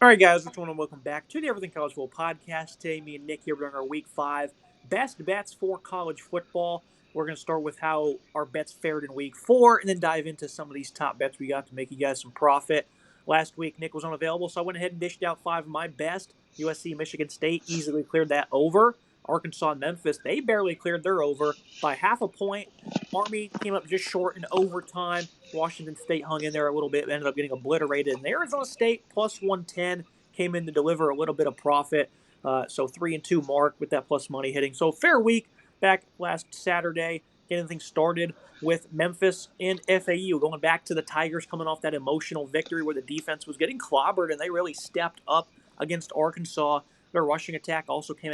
All right, guys, what's going on? Welcome back to the Everything College Football podcast. Today, me and Nick here during our Week 5 best bets for college football. We're going to start with how our bets fared in Week 4 and then dive into some of these top bets we got to make you guys some profit. Last week, Nick was unavailable, so I went ahead and dished out 5 of my best. USC, Michigan State easily cleared that over. Arkansas, Memphis, they barely cleared their over by half a point. Army came up just short in overtime. Washington State hung in there a little bit, ended up getting obliterated. And Arizona State plus 110 came in to deliver a little bit of profit. So 3-2 mark with that plus money hitting. So fair week back last Saturday, getting things started with Memphis and FAU. Going back to the Tigers coming off that emotional victory where the defense was getting clobbered and they really stepped up against Arkansas. Their rushing attack also came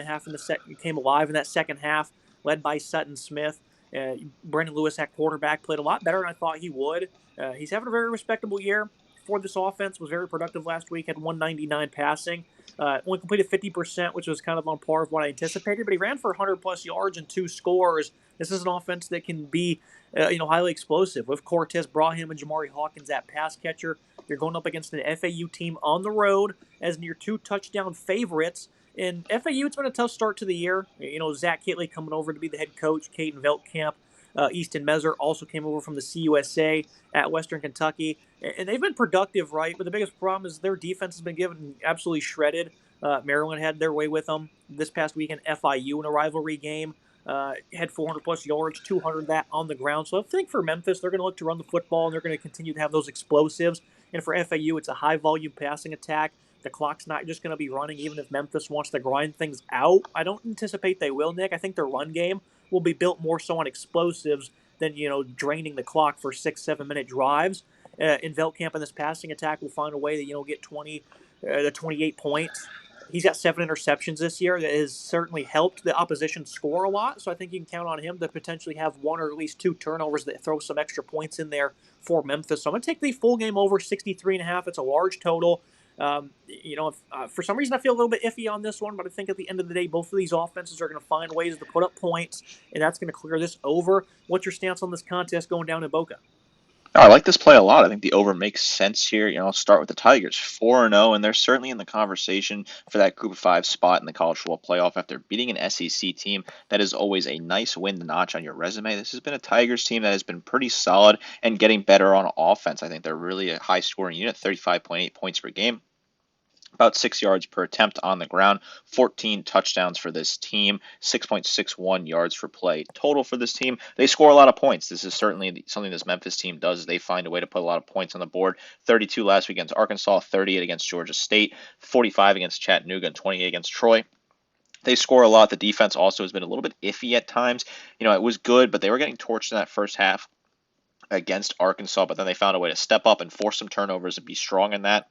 alive in that second half, led by Sutton Smith. Brendan Lewis at quarterback played a lot better than I thought he would. He's having a very respectable year for this offense. Was very productive last week. Had 199 passing. Only completed 50%, which was kind of on par with what I anticipated. But he ran for 100 plus yards and 2 scores. This is an offense that can be, highly explosive. With Cortez Brahim and Jamari Hawkins at pass catcher, you're going up against an FAU team on the road as near 2 touchdown favorites. In FAU, it's been a tough start to the year. Zach Kittley coming over to be the head coach. Caden Veltkamp, Easton Meser also came over from the CUSA at Western Kentucky. And they've been productive, right? But the biggest problem is their defense has been given absolutely shredded. Maryland had their way with them this past weekend. FIU in a rivalry game had 400 plus yards, 200 that on the ground. So I think for Memphis, they're going to look to run the football and they're going to continue to have those explosives. And for FAU, it's a high volume passing attack. The clock's not just going to be running, even if Memphis wants to grind things out. I don't anticipate they will, Nick. I think their run game will be built more so on explosives than draining the clock for 6-7 minute drives. In Veltkamp in this passing attack will find a way to get 20 to 28 points. He's got 7 interceptions this year. That has certainly helped the opposition score a lot. So I think you can count on him to potentially have 1 or at least 2 turnovers that throw some extra points in there for Memphis. So I'm going to take the full game over 63.5. It's a large total. For some reason I feel a little bit iffy on this one, but I think at the end of the day, both of these offenses are going to find ways to put up points, and that's going to clear this over. What's your stance on this contest going down in Boca? No, I like this play a lot. I think the over makes sense here. I'll start with the Tigers, 4-0, and they're certainly in the conversation for that Group of 5 spot in the college football playoff after beating an SEC team. That is always a nice win to notch on your resume. This has been a Tigers team that has been pretty solid and getting better on offense. I think they're really a high scoring unit, 35.8 points per game, about 6 yards per attempt on the ground, 14 touchdowns for this team, 6.61 yards for play total for this team. They score a lot of points. This is certainly something this Memphis team does. They find a way to put a lot of points on the board. 32 last week against Arkansas, 38 against Georgia State, 45 against Chattanooga, and 28 against Troy. They score a lot. The defense also has been a little bit iffy at times. It was good, but they were getting torched in that first half against Arkansas, but then they found a way to step up and force some turnovers and be strong in that.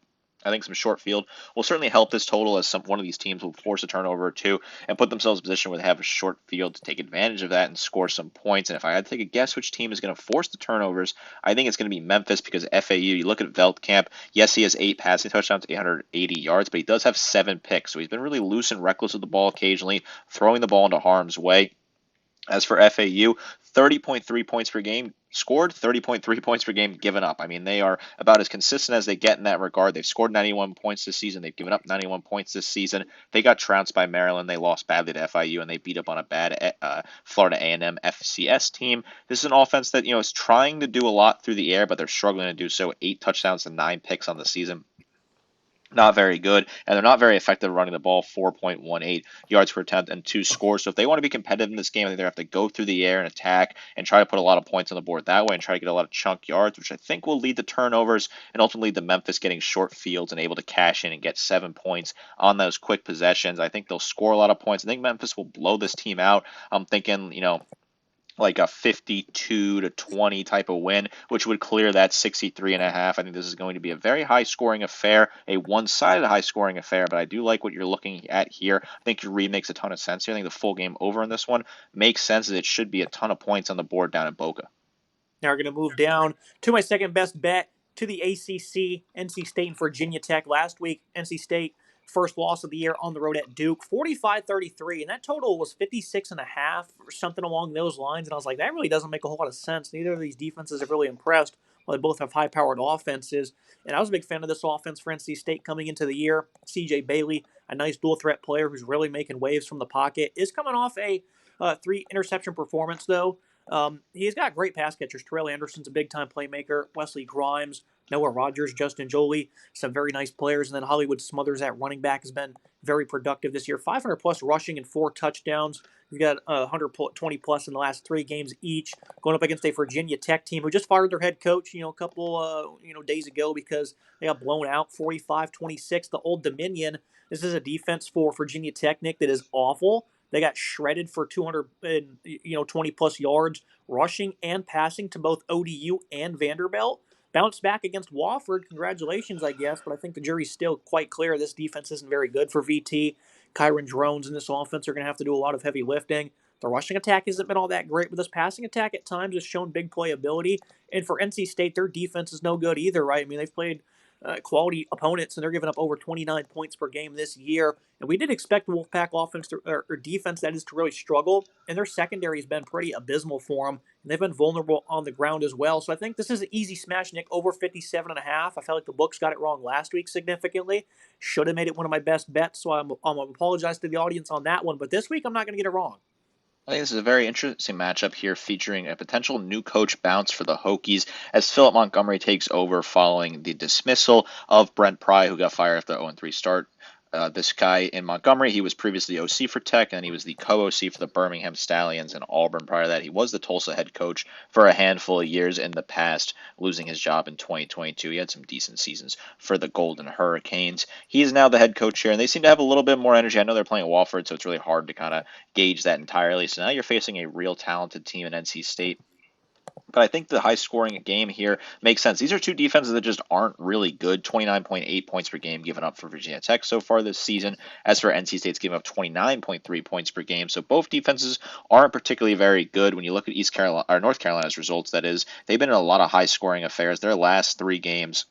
I think some short field will certainly help this total as one of these teams will force a turnover or two and put themselves in a position where they have a short field to take advantage of that and score some points. And if I had to take a guess which team is going to force the turnovers, I think it's going to be Memphis because FAU, you look at Veltkamp, yes, he has 8 passing touchdowns, 880 yards, but he does have 7 picks. So he's been really loose and reckless with the ball occasionally, throwing the ball into harm's way. As for FAU, 30.3 points per game scored, 30.3 points per game given up. I mean, they are about as consistent as they get in that regard. They've scored 91 points this season. They've given up 91 points this season. They got trounced by Maryland. They lost badly to FIU, and they beat up on a bad Florida A&M FCS team. This is an offense that is trying to do a lot through the air, but they're struggling to do so. 8 touchdowns and 9 picks on the season. Not very good, and they're not very effective running the ball, 4.18 yards per attempt and 2 scores. So if they want to be competitive in this game, I think they have to go through the air and attack and try to put a lot of points on the board that way and try to get a lot of chunk yards, which I think will lead to turnovers and ultimately the Memphis getting short fields and able to cash in and get 7 points on those quick possessions. I think they'll score a lot of points. I think Memphis will blow this team out. I'm thinking, like a 52-20 type of win, which would clear that 63.5. I think this is going to be a very high-scoring affair, a one-sided high-scoring affair, but I do like what you're looking at here. I think your read makes a ton of sense here. I think the full game over in this one makes sense as it should be a ton of points on the board down at Boca. Now we're going to move down to my second best bet to the ACC, NC State and Virginia Tech. Last week, NC State first loss of the year on the road at Duke, 45-33, and that total was 56.5 or something along those lines. And I was like, that really doesn't make a whole lot of sense. Neither of these defenses have really impressed. Well, they both have high-powered offenses, and I was a big fan of this offense for NC State coming into the year. C.J. Bailey, a nice dual-threat player who's really making waves from the pocket, is coming off a three-interception performance, though. He's got great pass catchers. Terrell Anderson's a big-time playmaker. Wesley Grimes, Noah Rogers, Justin Jolie, some very nice players. And then Hollywood Smothers at running back has been very productive this year. 500-plus rushing and 4 touchdowns. We've got 120-plus in the last 3 games each, going up against a Virginia Tech team who just fired their head coach, a couple days ago because they got blown out 45-26. The Old Dominion. This is a defense for Virginia Tech, Nick, that is awful. They got shredded for 220 plus yards rushing and passing to both ODU and Vanderbilt. Bounced back against Wofford. Congratulations, I guess, but I think the jury's still quite clear. This defense isn't very good for VT. Kyron Drones and this offense are going to have to do a lot of heavy lifting. The rushing attack hasn't been all that great, but this passing attack at times has shown big playability. And for NC State, their defense is no good either, right? I mean, they've played quality opponents, and they're giving up over 29 points per game this year. And we did expect the Wolfpack offense or defense, that is, to really struggle. And their secondary has been pretty abysmal for them, and they've been vulnerable on the ground as well. So I think this is an easy smash, Nick, over 57.5. I felt like the books got it wrong last week significantly. Should have made it one of my best bets, so I'm apologize to the audience on that one. But this week, I'm not going to get it wrong. I think this is a very interesting matchup here featuring a potential new coach bounce for the Hokies as Philip Montgomery takes over following the dismissal of Brent Pry, who got fired after the 0-3 start. This guy in Montgomery, he was previously OC for Tech, and he was the co-OC for the Birmingham Stallions and Auburn. Prior to that, he was the Tulsa head coach for a handful of years in the past, losing his job in 2022. He had some decent seasons for the Golden Hurricanes. He is now the head coach here, and they seem to have a little bit more energy. I know they're playing Wofford, so it's really hard to kind of gauge that entirely. So now you're facing a real talented team in NC State. But I think the high scoring game here makes sense. These are two defenses that just aren't really good. 29.8 points per game given up for Virginia Tech so far this season. As for NC State's giving up 29.3 points per game. So both defenses aren't particularly very good. When you look at East Carolina or North Carolina's results, that is, they've been in a lot of high scoring affairs. Their last 3 games,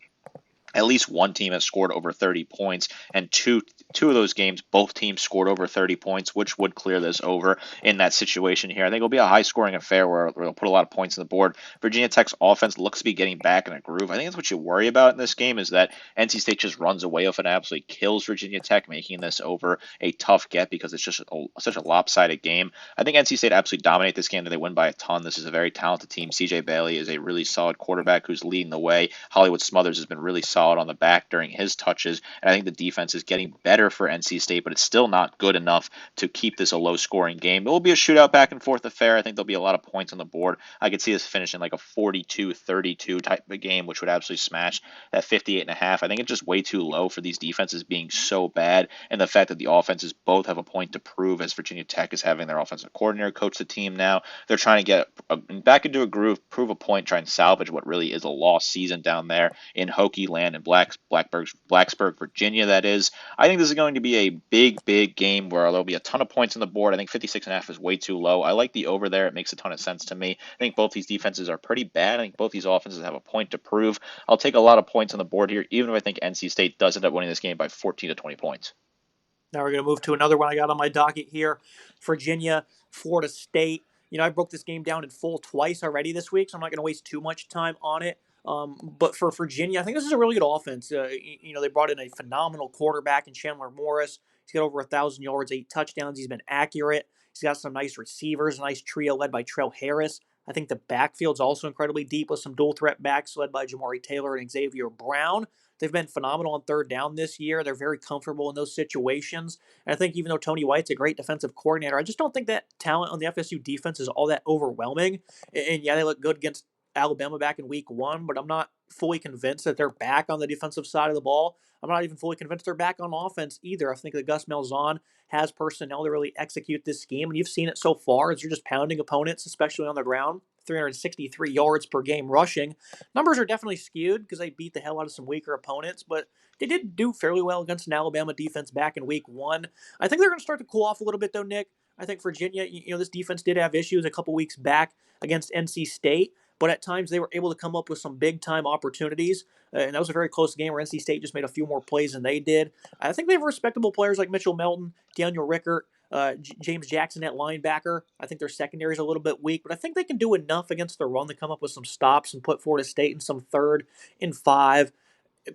at least one team has scored over 30 points, and two of those games, both teams scored over 30 points, which would clear this over in that situation here. I think it'll be a high-scoring affair where they'll put a lot of points on the board. Virginia Tech's offense looks to be getting back in a groove. I think that's what you worry about in this game is that NC State just runs away with it and absolutely kills Virginia Tech, making this over a tough get because it's just such a lopsided game. I think NC State absolutely dominate this game and they win by a ton. This is a very talented team. C.J. Bailey is a really solid quarterback who's leading the way. Hollywood Smothers has been really solid on the back during his touches, and I think the defense is getting better for NC State, but it's still not good enough to keep this a low-scoring game. It will be a shootout back-and-forth affair. I think there'll be a lot of points on the board. I could see this finishing like a 42-32 type of game, which would absolutely smash that 58.5. I think it's just way too low for these defenses being so bad, and the fact that the offenses both have a point to prove, as Virginia Tech is having their offensive coordinator coach the team now. They're trying to get back into a groove, prove a point, try and salvage what really is a lost season down there in Hokie land and Blacksburg, Virginia, that is. I think this is going to be a big game where there'll be a ton of points on the board. I think 56.5 is way too low. I like the over there. It makes a ton of sense to me. I think both these defenses are pretty bad. I think both these offenses have a point to prove. I'll take a lot of points on the board here, even if I think NC State does end up winning this game by 14 to 20 points. Now we're going to move to another one I got on my docket here. Virginia, Florida State. I broke this game down in full twice already this week, so I'm not going to waste too much time on it. But for Virginia, I think this is a really good offense. They brought in a phenomenal quarterback in Chandler Morris. He's got over 1,000 yards, 8 touchdowns. He's been accurate. He's got some nice receivers, a nice trio led by Trell Harris. I think the backfield's also incredibly deep with some dual threat backs led by Jamari Taylor and Xavier Brown. They've been phenomenal on third down this year. They're very comfortable in those situations. And I think even though Tony White's a great defensive coordinator, I just don't think that talent on the FSU defense is all that overwhelming. And yeah, they look good against Alabama back in week 1, but I'm not fully convinced that they're back on the defensive side of the ball. I'm not even fully convinced they're back on offense either. I think that Gus Malzahn has personnel to really execute this scheme, and you've seen it so far as you're just pounding opponents, especially on the ground. 363 yards per game rushing. Numbers are definitely skewed because they beat the hell out of some weaker opponents, but they did do fairly well against an Alabama defense back in week 1. I think they're going to start to cool off a little bit, though, Nick. I think Virginia, this defense did have issues a couple weeks back against NC State, but at times they were able to come up with some big-time opportunities, and that was a very close game where NC State just made a few more plays than they did. I think they have respectable players like Mitchell Melton, Daniel Rickert, James Jackson at linebacker. I think their secondary is a little bit weak, but I think they can do enough against the run to come up with some stops and put Florida State in some 3rd and 5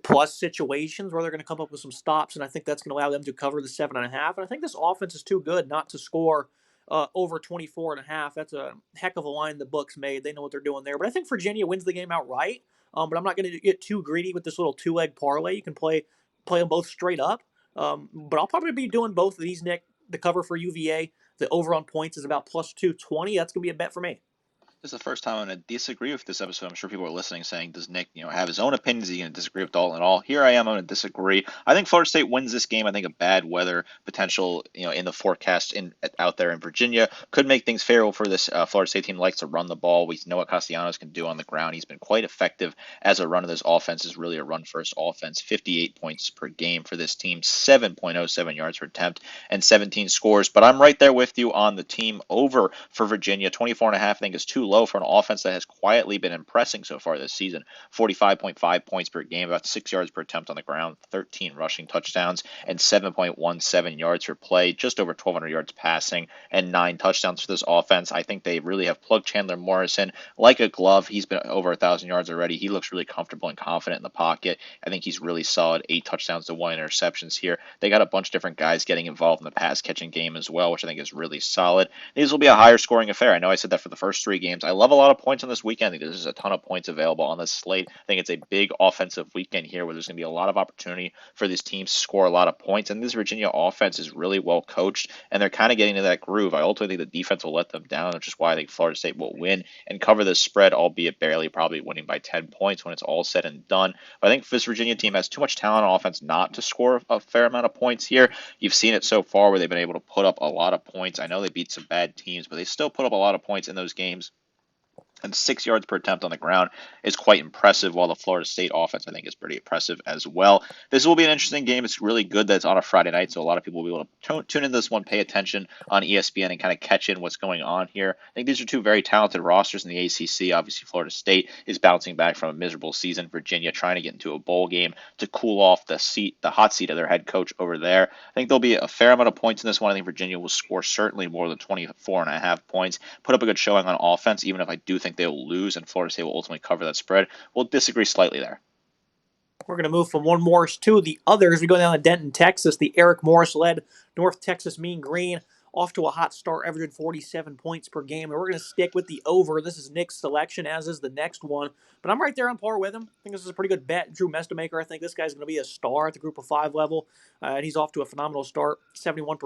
plus situations where they're going to come up with some stops, and I think that's going to allow them to cover the 7.5. And I think this offense is too good not to score over 24.5. That's a heck of a line the books made. They know what they're doing there. But I think Virginia wins the game outright. But I'm not going to get too greedy with this little 2-leg parlay. You can play them both straight up. But I'll probably be doing both of these, Nick. The cover for UVA, the over on points is about plus 220. That's going to be a bet for me. This is the first time I'm going to disagree with this episode. I'm sure people are listening saying, does Nick, have his own opinions? Is he going to disagree with Dalton at all? Here I am. I'm going to disagree. I think Florida State wins this game. I think a bad weather potential, in the forecast out there in Virginia could make things favorable for this Florida State team. Likes to run the ball. We know what Castellanos can do on the ground. He's been quite effective as a runner. This offense is really a run-first offense. 58 points per game for this team, 7.07 yards per attempt, and 17 scores. But I'm right there with you on the team over for Virginia. 24.5, I think, is too low for an offense that has quietly been impressing so far this season. 45.5 points per game, about 6 yards per attempt on the ground, 13 rushing touchdowns, and 7.17 yards per play, just over 1,200 yards passing, and 9 touchdowns for this offense. I think they really have plugged Chandler Morrison like a glove. He's been over 1,000 yards already. He looks really comfortable and confident in the pocket. I think he's really solid. 8 touchdowns to 1 interceptions here. They got a bunch of different guys getting involved in the pass catching game as well, which I think is really solid. These will be a higher scoring affair. I know I said that for the first 3 games. I love a lot of points on this weekend. I think there's a ton of points available on this slate. I think it's a big offensive weekend here where there's going to be a lot of opportunity for these teams to score a lot of points. And this Virginia offense is really well coached, and they're kind of getting into that groove. I ultimately think the defense will let them down, which is why I think Florida State will win and cover this spread, albeit barely, probably winning by 10 points when it's all said and done. But I think this Virginia team has too much talent on offense not to score a fair amount of points here. You've seen it so far where they've been able to put up a lot of points. I know they beat some bad teams, but they still put up a lot of points in those games. And 6 yards per attempt on the ground is quite impressive, while the Florida State offense, I think, is pretty impressive as well. This will be an interesting game. It's really good that it's on a Friday night, so a lot of people will be able to tune into this one, pay attention on ESPN, and kind of catch in what's going on here. I think these are 2 very talented rosters in the ACC. Obviously, Florida State is bouncing back from a miserable season. Virginia trying to get into a bowl game to cool off the hot seat of their head coach over there. I think there'll be a fair amount of points in this one. I think Virginia will score certainly more than 24.5 points, put up a good showing on offense, even if I do think they will lose and Florida State will ultimately cover that spread. We'll disagree slightly there. We're going to move from one Morris to the others. We go down to Denton, Texas. The Eric Morris-led North Texas Mean Green off to a hot start, averaging 47 points per game. And we're going to stick with the over. This is Nick's selection, as is the next one. But I'm right there on par with him. I think this is a pretty good bet. Drew Mestamaker, I think this guy's going to be a star at the Group of 5 level. And he's off to a phenomenal start. 71%,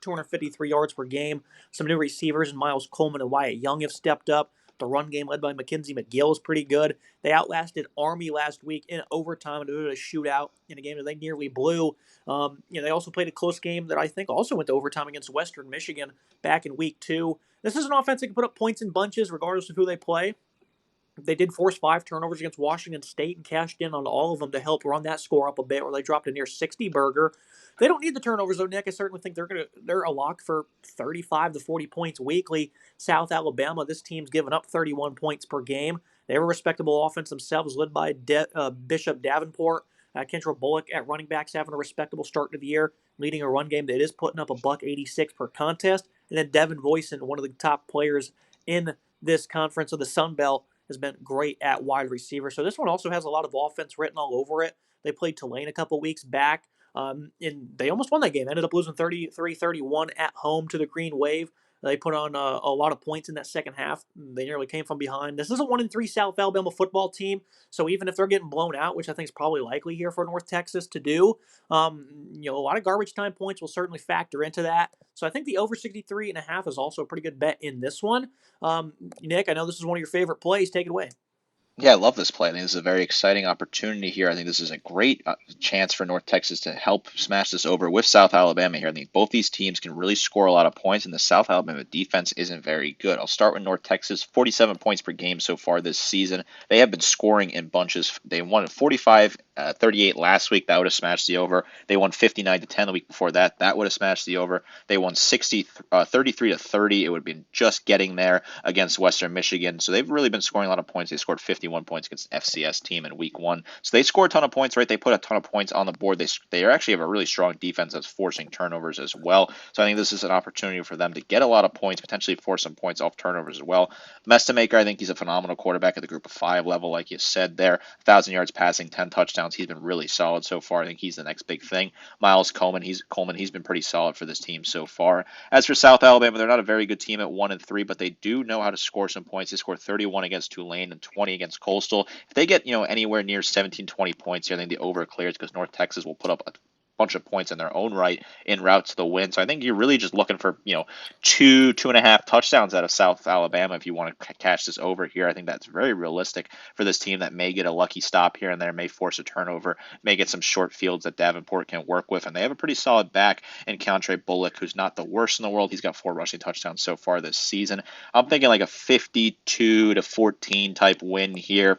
253 yards per game. Some new receivers, and Miles Coleman and Wyatt Young have stepped up. The run game led by Mackenzie McGill is pretty good. They outlasted Army last week in overtime and a shootout in a game that they nearly blew. They also played a close game that I think also went to overtime against Western Michigan back in week 2. This is an offense that can put up points in bunches regardless of who they play. They did force 5 turnovers against Washington State and cashed in on all of them to help run that score up a bit, where they dropped a near 60 burger. They don't need the turnovers, though, Nick. I certainly think they're a lock for 35 to 40 points weekly. South Alabama, this team's given up 31 points per game. They have a respectable offense themselves, led by Bishop Davenport. Kendra Bullock at running backs having a respectable start to the year, leading a run game that is putting up a $186 per contest. And then Devin Voisin, one of the top players in this conference of the Sun Belt, has been great at wide receiver. So this one also has a lot of offense written all over it. They played Tulane a couple weeks back, and they almost won that game. Ended up losing 33-31 at home to the Green Wave. They put on a lot of points in that second half. They nearly came from behind. This is a 1-3 South Alabama football team, so even if they're getting blown out, which I think is probably likely here for North Texas to do, a lot of garbage time points will certainly factor into that. So I think the over 63.5 is also a pretty good bet in this one. Nick, I know this is one of your favorite plays. Take it away. Yeah, I love this play. I think this is a very exciting opportunity here. I think this is a great chance for North Texas to help smash this over with South Alabama here. I think both these teams can really score a lot of points, and the South Alabama defense isn't very good. I'll start with North Texas, 47 points per game so far this season. They have been scoring in bunches. They won 45-38 last week. That would have smashed the over. They won 59-10 the week before that. That would have smashed the over. They won 33-30. It would have been just getting there against Western Michigan. So they've really been scoring a lot of points. They scored 51 51 points against an FCS team in week 1. So they score a ton of points, right? They put a ton of points on the board. They actually have a really strong defense that's forcing turnovers as well. So I think this is an opportunity for them to get a lot of points, potentially force some points off turnovers as well. Mestamaker, I think he's a phenomenal quarterback at the group of 5 level, like you said there. 1,000 yards passing, 10 touchdowns. He's been really solid so far. I think he's the next big thing. Miles Coleman, he's been pretty solid for this team so far. As for South Alabama, they're not a very good team at 1-3, but they do know how to score some points. They scored 31 against Tulane and 20 against Coastal. If they get anywhere near 17, 20 points here, I think the over clears because North Texas will put up a bunch of points in their own right en route to the win. So I think you're really just looking for, 2.5 touchdowns out of South Alabama if you want to catch this over here. I think that's very realistic for this team that may get a lucky stop here and there, may force a turnover, may get some short fields that Davenport can work with. And they have a pretty solid back in Keontre Bullock, who's not the worst in the world. He's got 4 rushing touchdowns so far this season. I'm thinking like a 52-14 type win here.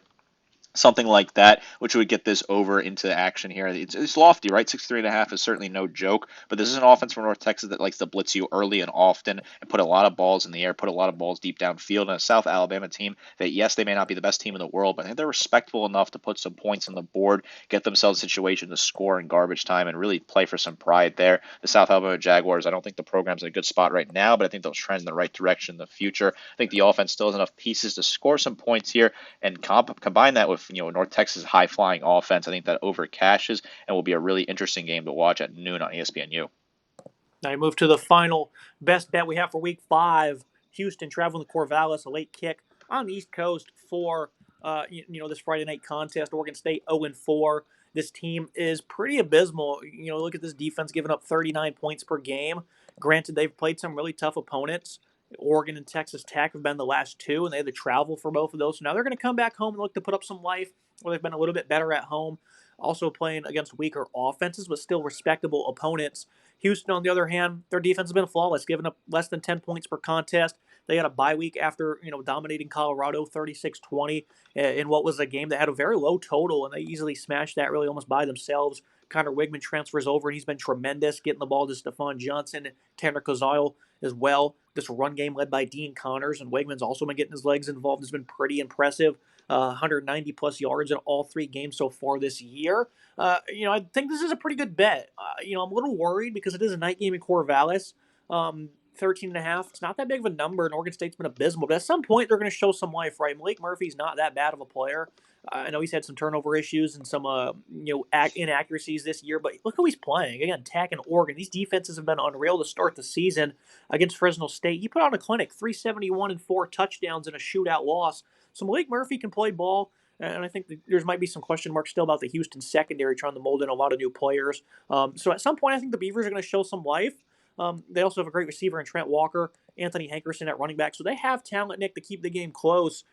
Something like that, which would get this over into action here. It's lofty, right? 63.5 is certainly no joke, but this is an offense from North Texas that likes to blitz you early and often and put a lot of balls in the air, put a lot of balls deep downfield. And a South Alabama team that, yes, they may not be the best team in the world, but I think they're respectable enough to put some points on the board, get themselves a situation to score in garbage time, and really play for some pride there. The South Alabama Jaguars, I don't think the program's in a good spot right now, but I think they'll trend in the right direction in the future. I think the offense still has enough pieces to score some points here, and combine that with North Texas high flying offense. I think that over cashes and will be a really interesting game to watch at noon on ESPNU. Now we move to the final best bet we have for Week 5. Houston traveling to Corvallis, a late kick on the East Coast for this Friday night contest. Oregon State 0-4. This team is pretty abysmal. Look at this defense giving up 39 points per game. Granted, they've played some really tough opponents. Oregon and Texas Tech have been the last 2, and they had to travel for both of those. So now they're going to come back home and look to put up some life, where they've been a little bit better at home. Also playing against weaker offenses, but still respectable opponents. Houston, on the other hand, their defense has been flawless, giving up less than 10 points per contest. They had a bye week after dominating Colorado 36-20 in what was a game that had a very low total, and they easily smashed that really almost by themselves. Connor Wigman transfers over, and he's been tremendous, getting the ball to Stephon Johnson and Tanner Kozile as well. This run game led by Dean Connors, and Wigman's also been getting his legs involved. Has been pretty impressive. 190-plus yards in all 3 games so far this year. I think this is a pretty good bet. I'm a little worried because it is a night game in Corvallis. 13.5. It's not that big of a number, and Oregon State's been abysmal. But at some point, they're going to show some life, right? Malik Murphy's not that bad of a player. I know he's had some turnover issues and some inaccuracies this year, but look who he's playing. Again, Tech and Oregon. These defenses have been unreal to start the season. Against Fresno State, he put on a clinic, 371 and 4 touchdowns in a shootout loss. So Malik Murphy can play ball, and I think there might be some question marks still about the Houston secondary trying to mold in a lot of new players. So at some point, I think the Beavers are going to show some life. They also have a great receiver in Trent Walker, Anthony Hankerson at running back. So they have talent, Nick, to keep the game close.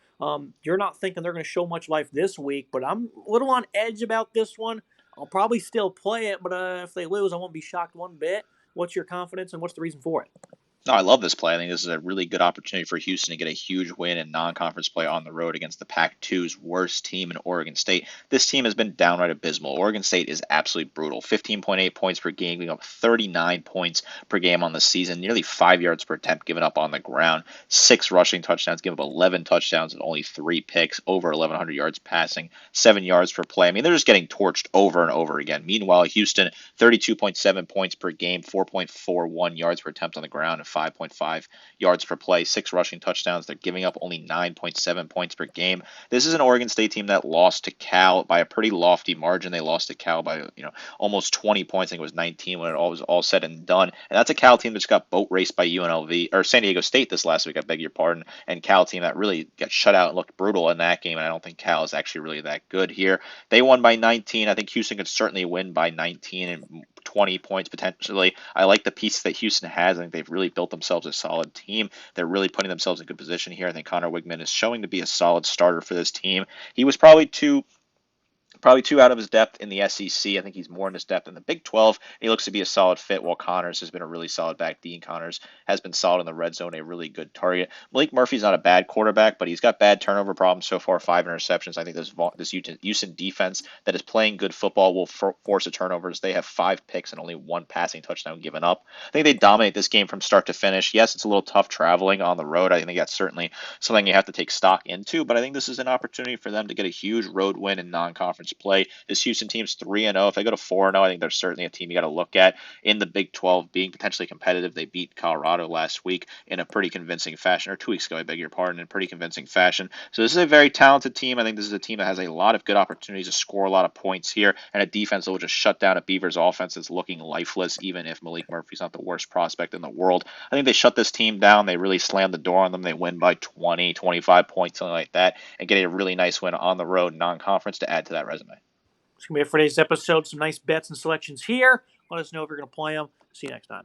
You're not thinking they're going to show much life this week, but I'm a little on edge about this one. I'll probably still play it, but if they lose, I won't be shocked one bit. What's your confidence, and what's the reason for it? No, I love this play. I think this is a really good opportunity for Houston to get a huge win in non-conference play on the road against the Pac-2's worst team in Oregon State. This team has been downright abysmal. Oregon State is absolutely brutal. 15.8 points per game, giving up 39 points per game on the season, nearly 5 yards per attempt given up on the ground, 6 rushing touchdowns, give up 11 touchdowns and only 3 picks, over 1,100 yards passing, 7 yards per play. I mean, they're just getting torched over and over again. Meanwhile, Houston, 32.7 points per game, 4.41 yards per attempt on the ground, and 5.5 yards per play, 6 rushing touchdowns. They're giving up only 9.7 points per game. This is an Oregon State team that lost to Cal by a pretty lofty margin. They lost to Cal by almost 20 points. I think it was 19 when it all was all said and done. And that's a Cal team that just got boat raced by UNLV or San Diego State this last week. I beg your pardon. And Cal team that really got shut out and looked brutal in that game. And I don't think Cal is actually really that good here. They won by 19. I think Houston could certainly win by 19 and 20 points potentially. I like the piece that Houston has. I think they've really built themselves a solid team. They're really putting themselves in good position here. I think Connor Wigman is showing to be a solid starter for this team. He was probably too Probably too out of his depth in the SEC. I think he's more in his depth in the Big 12. He looks to be a solid fit, while Connors has been a really solid back. Dean Connors has been solid in the red zone, a really good target. Malik Murphy's not a bad quarterback, but he's got bad turnover problems so far, 5 interceptions. I think this Houston defense that is playing good football will force a turnovers. They have 5 picks and only 1 passing touchdown given up. I think they dominate this game from start to finish. Yes, it's a little tough traveling on the road. I think that's certainly something you have to take stock into, but I think this is an opportunity for them to get a huge road win in non-conference play. This Houston team's 3-0. If they go to 4-0, I think they're certainly a team you got to look at in the Big 12, being potentially competitive. They beat Colorado last week in a pretty convincing fashion, or 2 weeks ago, I beg your pardon, in pretty convincing fashion. So this is a very talented team. I think this is a team that has a lot of good opportunities to score a lot of points here, and a defense that will just shut down a Beavers offense that's looking lifeless, even if Malik Murphy's not the worst prospect in the world. I think they shut this team down. They really slammed the door on them. They win by 20, 25 points, something like that, and get a really nice win on the road, non-conference, to add to that resume. It's going to be it for today's episode. Some nice bets and selections here. Let us know if you're going to play them. See you next time.